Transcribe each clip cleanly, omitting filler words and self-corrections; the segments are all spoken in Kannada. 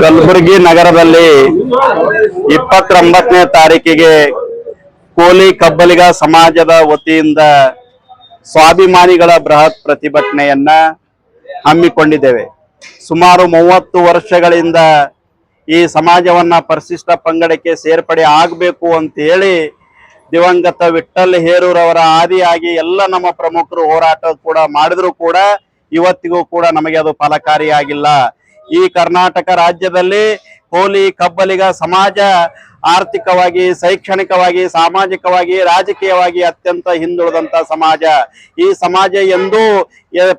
ಕಲಬುರಗಿ ನಗರದಲ್ಲಿ 29ನೇ ತಾರೀಕಿಗೆ ಕೋಲಿ ಕಬ್ಬಲಿಗ ಸಮಾಜದ ವತಿಯಿಂದ ಸ್ವಾಭಿಮಾನಿಗಳ ಬೃಹತ್ ಪ್ರತಿಭಟನೆಯನ್ನ ಹಮ್ಮಿಕೊಂಡಿದ್ದೇವೆ. ಸುಮಾರು 30 ವರ್ಷಗಳಿಂದ ಈ ಸಮಾಜವನ್ನ ಪರಿಶಿಷ್ಟ ಪಂಗಡಕ್ಕೆ ಸೇರ್ಪಡೆ ಆಗಬೇಕು ಅಂತ ಹೇಳಿ ದಿವಂಗತ ವಿಠ್ಠಲ್ ಹೇರೂರವರ ಆದಿಯಾಗಿ ಎಲ್ಲ ನಮ್ಮ ಪ್ರಮುಖರು ಹೋರಾಟ ಕೂಡ ಮಾಡಿದ್ರು ಕೂಡ ಇವತ್ತಿಗೂ ಕೂಡ ನಮಗೆ ಅದು ಫಲಕಾರಿಯಾಗಿಲ್ಲ. ಈ ಕರ್ನಾಟಕ ರಾಜ್ಯದಲ್ಲಿ ಕೋಲಿ ಕಬ್ಬಲಿಗ ಸಮಾಜ ಆರ್ಥಿಕವಾಗಿ, ಶೈಕ್ಷಣಿಕವಾಗಿ, ಸಾಮಾಜಿಕವಾಗಿ, ರಾಜಕೀಯವಾಗಿ ಅತ್ಯಂತ ಹಿಂದುಳಿದಂತ ಸಮಾಜ. ಈ ಸಮಾಜ ಎಂದೂ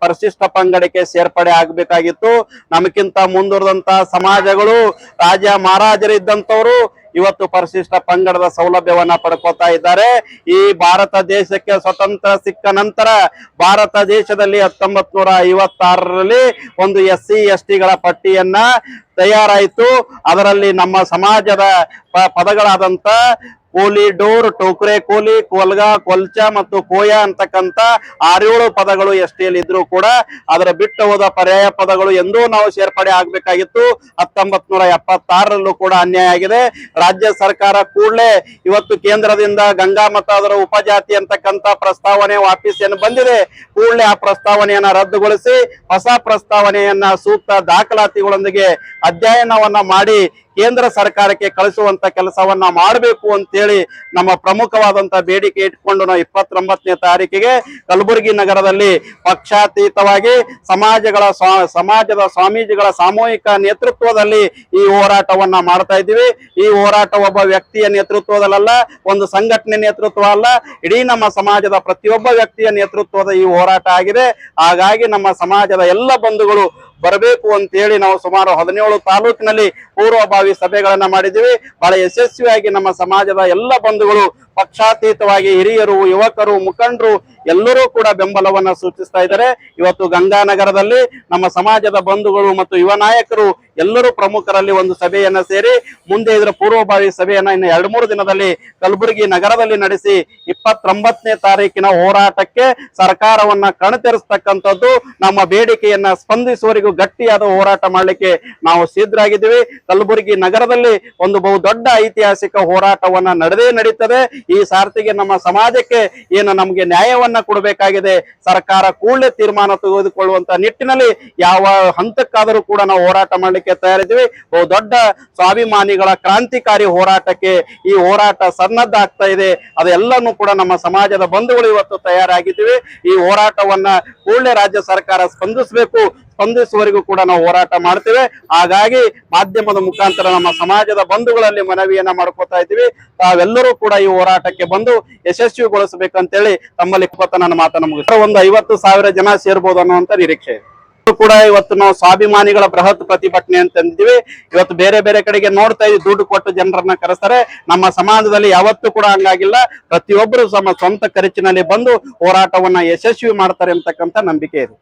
ಪರಿಶಿಷ್ಟ ಪಂಗಡಕ್ಕೆ ಸೇರ್ಪಡೆ ಆಗಬೇಕಾಗಿತ್ತು. ನಮಗಿಂತ ಮುಂದುವರೆದಂತ ಸಮಾಜಗಳು, ರಾಜ ಮಹಾರಾಜರಿದ್ದಂಥವ್ರು ಇವತ್ತು ಪರಿಶಿಷ್ಟ ಪಂಗಡದ ಸೌಲಭ್ಯವನ್ನ ಪಡ್ಕೋತಾ ಇದ್ದಾರೆ. ಈ ಭಾರತ ದೇಶಕ್ಕೆ ಸ್ವತಂತ್ರ ಸಿಕ್ಕ ನಂತರ ಭಾರತ ದೇಶದಲ್ಲಿ 1956ರಲ್ಲಿ ಒಂದು SC ST ಗಳ ಪಟ್ಟಿಯನ್ನ ತಯಾರಾಯಿತು. ಅದರಲ್ಲಿ ನಮ್ಮ ಸಮಾಜದ ಪದಗಳಾದಂತ ಕೋಲಿ, ಡೋರ್, ಟೋಕ್ರೆ ಕೋಲಿ, ಕೊಲ್ಗಾ, ಕೊಲ್ಚ ಮತ್ತು ಕೋಯ ಅಂತಕ್ಕಂಥ 6-7 ಪದಗಳು STಯಲ್ಲಿ ಇದ್ರು ಕೂಡ ಅದರ ಬಿಟ್ಟು ಹೋದ ಪರ್ಯಾಯ ಪದಗಳು ಎಂದೂ ನಾವು ಸೇರ್ಪಡೆ ಆಗ್ಬೇಕಾಗಿತ್ತು. 1976ರಲ್ಲೂ ಕೂಡ ಅನ್ಯಾಯ ಆಗಿದೆ. ರಾಜ್ಯ ಸರ್ಕಾರ ಕೂಡಲೇ ಇವತ್ತು ಕೇಂದ್ರದಿಂದ ಗಂಗಾ ಮತ ಅದರ ಉಪಜಾತಿ ಅಂತಕ್ಕಂಥ ಪ್ರಸ್ತಾವನೆ ವಾಪಸ್ ಏನು ಬಂದಿದೆ, ಕೂಡಲೇ ಆ ಪ್ರಸ್ತಾವನೆಯನ್ನ ರದ್ದುಗೊಳಿಸಿ ಹೊಸ ಪ್ರಸ್ತಾವನೆಯನ್ನ ಸೂಕ್ತ ದಾಖಲಾತಿಗಳೊಂದಿಗೆ ಅಧ್ಯಯನವನ್ನ ಮಾಡಿ ಕೇಂದ್ರ ಸರ್ಕಾರಕ್ಕೆ ಕಳಿಸುವಂತ ಕೆಲಸವನ್ನ ಮಾಡಬೇಕು ಅಂತೇಳಿ ನಮ್ಮ ಪ್ರಮುಖವಾದಂತ ಬೇಡಿಕೆ ಇಟ್ಕೊಂಡು ನಾವು 29ನೇ ತಾರೀಕಿಗೆ ಕಲಬುರಗಿ ನಗರದಲ್ಲಿ ಪಕ್ಷಾತೀತವಾಗಿ ಸಮಾಜದ ಸ್ವಾಮೀಜಿಗಳ ಸಾಮೂಹಿಕ ನೇತೃತ್ವದಲ್ಲಿ ಈ ಹೋರಾಟವನ್ನ ಮಾಡ್ತಾ ಇದ್ದೀವಿ. ಈ ಹೋರಾಟ ಒಬ್ಬ ವ್ಯಕ್ತಿಯ ನೇತೃತ್ವದಲ್ಲ, ಒಂದು ಸಂಘಟನೆ ನೇತೃತ್ವ ಅಲ್ಲ, ಇಡೀ ನಮ್ಮ ಸಮಾಜದ ಪ್ರತಿಯೊಬ್ಬ ವ್ಯಕ್ತಿಯ ನೇತೃತ್ವದ ಈ ಹೋರಾಟ ಆಗಿದೆ. ಹಾಗಾಗಿ ನಮ್ಮ ಸಮಾಜದ ಎಲ್ಲ ಬಂಧುಗಳು ಬರಬೇಕು ಅಂತ ಹೇಳಿ ನಾವು ಸುಮಾರು 17 ತಾಲೂಕಿನಲ್ಲಿ ಪೂರ್ವಭಾವಿ ಸಭೆಗಳನ್ನ ಮಾಡಿದ್ದೀವಿ. ಬಹಳ ಯಶಸ್ವಿಯಾಗಿ ನಮ್ಮ ಸಮಾಜದ ಎಲ್ಲ ಬಂಧುಗಳು ಪಕ್ಷಾತೀತವಾಗಿ ಹಿರಿಯರು, ಯುವಕರು, ಮುಖಂಡರು ಎಲ್ಲರೂ ಕೂಡ ಬೆಂಬಲವನ್ನ ಸೂಚಿಸ್ತಾ ಇದ್ದಾರೆ. ಇವತ್ತು ಗಂಗಾನಗರದಲ್ಲಿ ನಮ್ಮ ಸಮಾಜದ ಬಂಧುಗಳು ಮತ್ತು ಯುವ ನಾಯಕರು ಎಲ್ಲರೂ ಪ್ರಮುಖರಲ್ಲಿ ಒಂದು ಸಭೆಯನ್ನ ಸೇರಿ ಮುಂದೆ ಇದರ ಪೂರ್ವಭಾವಿ ಸಭೆಯನ್ನ ಇನ್ನು 2-3 ದಿನದಲ್ಲಿ ಕಲಬುರಗಿ ನಗರದಲ್ಲಿ ನಡೆಸಿ 29ನೇ ತಾರೀಕಿನ ಹೋರಾಟಕ್ಕೆ ಸರ್ಕಾರವನ್ನ ಕಣತೆರೆಸ್ತಕ್ಕಂಥದ್ದು, ನಮ್ಮ ಬೇಡಿಕೆಯನ್ನ ಸ್ಪಂದಿಸುವವರೆಗೂ ಗಟ್ಟಿಯಾದ ಹೋರಾಟ ಮಾಡಲಿಕ್ಕೆ ನಾವು ಸಿದ್ಧರಾಗಿದ್ದೀವಿ. ಕಲಬುರಗಿ ನಗರದಲ್ಲಿ ಒಂದು ಬಹುದೊಡ್ಡ ಐತಿಹಾಸಿಕ ಹೋರಾಟವನ್ನ ನಡೀತದೆ. ಈ ಸಾರ್ತಿಗೆ ನಮ್ಮ ಸಮಾಜಕ್ಕೆ ಏನು ನಮಗೆ ನ್ಯಾಯವನ್ನ ಕೊಡಬೇಕಾಗಿದೆ, ಸರ್ಕಾರ ಕೂಡಲೇ ತೀರ್ಮಾನ ತೆಗೆದುಕೊಳ್ಳುವಂತ ನಿಟ್ಟಿನಲ್ಲಿ ಯಾವ ಹಂತಕ್ಕಾದರೂ ಕೂಡ ನಾವು ಹೋರಾಟ ಮಾಡಲಿಕ್ಕೆ ತಯಾರಿದ್ದೀವಿ. ಬಹುದೊಡ್ಡ ಸ್ವಾಭಿಮಾನಿಗಳ ಕ್ರಾಂತಿಕಾರಿ ಹೋರಾಟಕ್ಕೆ ಈ ಹೋರಾಟ ಸನ್ನದ್ಧ ಆಗ್ತಾ ಇದೆ. ಅದೆಲ್ಲನೂ ಕೂಡ ನಮ್ಮ ಸಮಾಜದ ಬಂಧುಗಳು ಇವತ್ತು ತಯಾರಾಗಿದ್ದೀವಿ. ಈ ಹೋರಾಟವನ್ನ ಕೂಡಲೇ ರಾಜ್ಯ ಸರ್ಕಾರ ಸ್ಪಂದಿಸುವವರೆಗೂ ಕೂಡ ನಾವು ಹೋರಾಟ ಮಾಡ್ತೇವೆ. ಹಾಗಾಗಿ ಮಾಧ್ಯಮದ ಮುಖಾಂತರ ನಮ್ಮ ಸಮಾಜದ ಬಂಧುಗಳಲ್ಲಿ ಮನವಿಯನ್ನ ಮಾಡ್ಕೋತಾ ಇದ್ದೀವಿ. ತಾವೆಲ್ಲರೂ ಕೂಡ ಈ ಹೋರಾಟಕ್ಕೆ ಬಂದು ಯಶಸ್ವಿಗೊಳಿಸಬೇಕಂತೇಳಿ ತಮ್ಮಲ್ಲಿ ನನ್ನ ಮಾತನ್ನ ಮುಗಿಸ್ತಾರೆ. ಒಂದು 50,000 ಜನ ಸೇರ್ಬೋದು ಅನ್ನುವಂತ ನಿರೀಕ್ಷೆ ಇದೆ. ಕೂಡ ಇವತ್ತು ನಾವು ಸ್ವಾಭಿಮಾನಿಗಳ ಬೃಹತ್ ಪ್ರತಿಭಟನೆ ಅಂತಂದಿದ್ದೀವಿ. ಇವತ್ತು ಬೇರೆ ಬೇರೆ ಕಡೆಗೆ ನೋಡ್ತಾ ಇದ್ದೀವಿ, ದುಡ್ಡು ಕೊಟ್ಟು ಜನರನ್ನ ಕರೆಸ್ತಾರೆ. ನಮ್ಮ ಸಮಾಜದಲ್ಲಿ ಯಾವತ್ತೂ ಕೂಡ ಹಂಗಾಗಿಲ್ಲ. ಪ್ರತಿಯೊಬ್ಬರು ತಮ್ಮ ಸ್ವಂತ ಖರ್ಚಿನಲ್ಲಿ ಬಂದು ಹೋರಾಟವನ್ನ ಯಶಸ್ವಿ ಮಾಡ್ತಾರೆ ಅಂತಕ್ಕಂಥ ನಂಬಿಕೆ ಇದೆ.